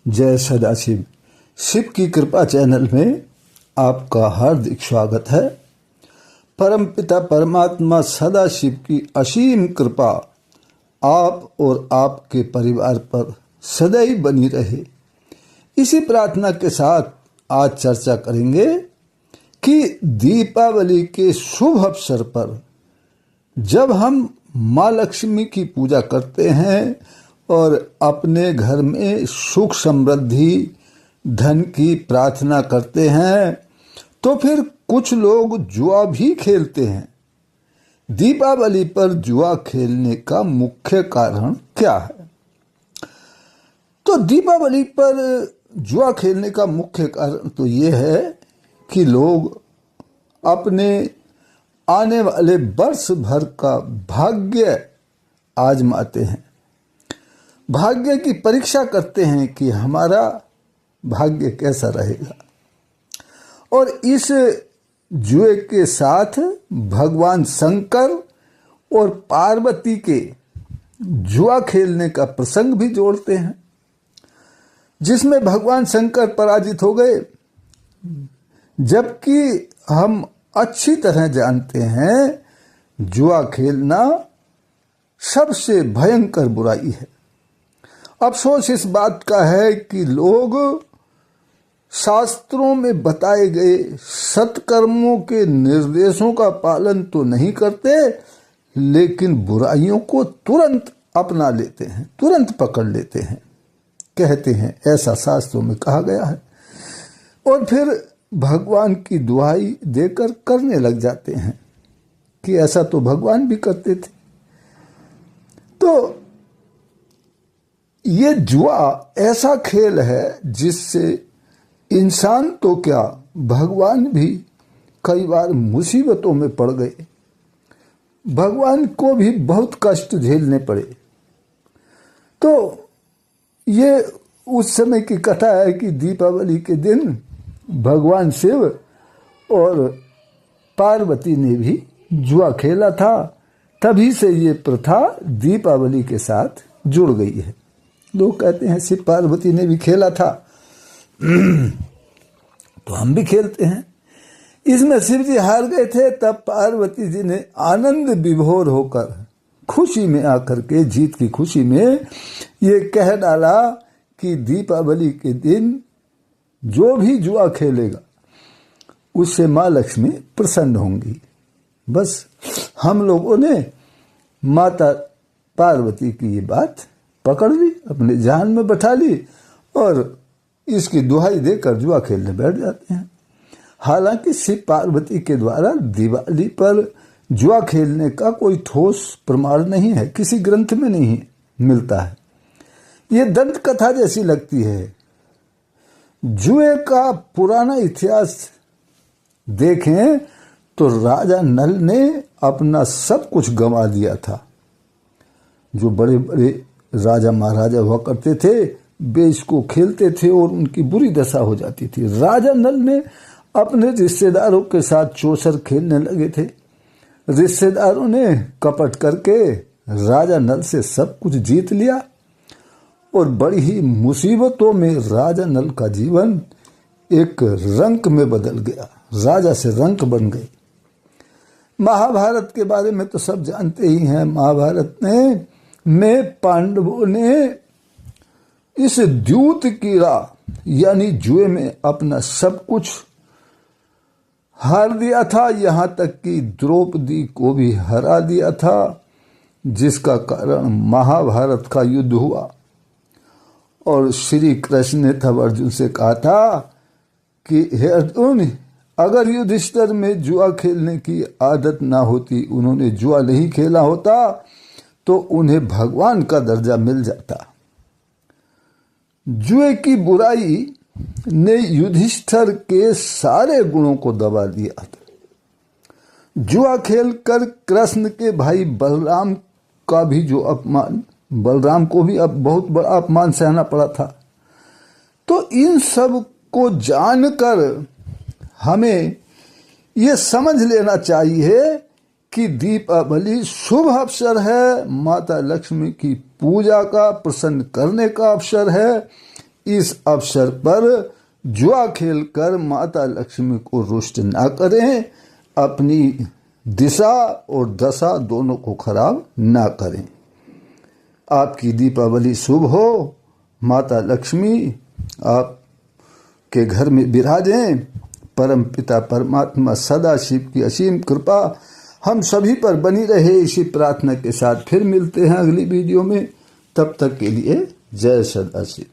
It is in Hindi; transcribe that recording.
जय सदाशिव। शिव की कृपा चैनल में आपका हार्दिक स्वागत है। परमपिता परमात्मा सदाशिव की असीम कृपा आप और आपके परिवार पर सदैव बनी रहे, इसी प्रार्थना के साथ आज चर्चा करेंगे कि दीपावली के शुभ अवसर पर जब हम माँ लक्ष्मी की पूजा करते हैं और अपने घर में सुख समृद्धि धन की प्रार्थना करते हैं, तो फिर कुछ लोग जुआ भी खेलते हैं। दीपावली पर जुआ खेलने का मुख्य कारण क्या है? तो दीपावली पर जुआ खेलने का मुख्य कारण तो ये है कि लोग अपने आने वाले वर्ष भर का भाग्य आजमाते हैं, भाग्य की परीक्षा करते हैं कि हमारा भाग्य कैसा रहेगा। और इस जुए के साथ भगवान शंकर और पार्वती के जुआ खेलने का प्रसंग भी जोड़ते हैं, जिसमें भगवान शंकर पराजित हो गए। जबकि हम अच्छी तरह जानते हैं जुआ खेलना सबसे भयंकर बुराई है। अफसोस इस बात का है कि लोग शास्त्रों में बताए गए सत्कर्मों के निर्देशों का पालन तो नहीं करते, लेकिन बुराइयों को तुरंत अपना लेते हैं, तुरंत पकड़ लेते हैं, कहते हैं ऐसा शास्त्रों में कहा गया है, और फिर भगवान की दुहाई देकर करने लग जाते हैं कि ऐसा तो भगवान भी करते थे। तो ये जुआ ऐसा खेल है जिससे इंसान तो क्या, भगवान भी कई बार मुसीबतों में पड़ गए। भगवान को भी बहुत कष्ट झेलने पड़े। तो ये उस समय की कथा है कि दीपावली के दिन भगवान शिव और पार्वती ने भी जुआ खेला था। तभी से ये प्रथा दीपावली के साथ जुड़ गई है। लोग कहते हैं शिव पार्वती ने भी खेला था तो हम भी खेलते हैं। इसमें शिव जी हार गए थे, तब पार्वती जी ने आनंद विभोर होकर खुशी में आकर के, जीत की खुशी में ये कह डाला कि दीपावली के दिन जो भी जुआ खेलेगा उससे माँ लक्ष्मी प्रसन्न होंगी। बस हम लोगों ने माता पार्वती की ये बात पकड़ ली, अपने जान में बैठा ली और इसकी दुहाई देकर जुआ खेलने बैठ जाते हैं। हालांकि शिव पार्वती के द्वारा दिवाली पर जुआ खेलने का कोई ठोस प्रमाण नहीं है, किसी ग्रंथ में नहीं मिलता है। ये दंत कथा जैसी लगती है। जुए का पुराना इतिहास देखें तो राजा नल ने अपना सब कुछ गंवा दिया था। जो बड़े बड़े राजा महाराजा हुआ करते थे वे इसको खेलते थे और उनकी बुरी दशा हो जाती थी। राजा नल ने अपने रिश्तेदारों के साथ चौसर खेलने लगे थे। रिश्तेदारों ने कपट करके राजा नल से सब कुछ जीत लिया और बड़ी ही मुसीबतों में राजा नल का जीवन एक रंक में बदल गया, राजा से रंक बन गए। महाभारत के बारे में तो सब जानते ही हैं। महाभारत में पांडवों ने इस द्यूत कीड़ा यानी जुए में अपना सब कुछ हार दिया था, यहां तक कि द्रौपदी को भी हरा दिया था, जिसका कारण महाभारत का युद्ध हुआ। और श्री कृष्ण ने तब अर्जुन से कहा था कि हे अर्जुन, अगर युधिष्ठिर में जुआ खेलने की आदत ना होती, उन्होंने जुआ नहीं खेला होता, तो उन्हें भगवान का दर्जा मिल जाता। जुए की बुराई ने युधिष्ठिर के सारे गुणों को दबा दिया था। जुआ खेलकर कृष्ण के भाई बलराम का भी जो अपमान, बलराम को भी अब बहुत बड़ा अपमान सहना पड़ा था। तो इन सब को जानकर हमें ये समझ लेना चाहिए कि दीपावली शुभ अवसर है, माता लक्ष्मी की पूजा का, प्रसन्न करने का अवसर है। इस अवसर पर जुआ खेलकर माता लक्ष्मी को रुष्ट ना करें, अपनी दिशा और दशा दोनों को खराब ना करें। आपकी दीपावली शुभ हो। माता लक्ष्मी आपके घर में विराजें। परम पिता परमात्मा सदाशिव की असीम कृपा हम सभी पर बनी रहे, इसी प्रार्थना के साथ फिर मिलते हैं अगली वीडियो में। तब तक के लिए जय सदाशिव।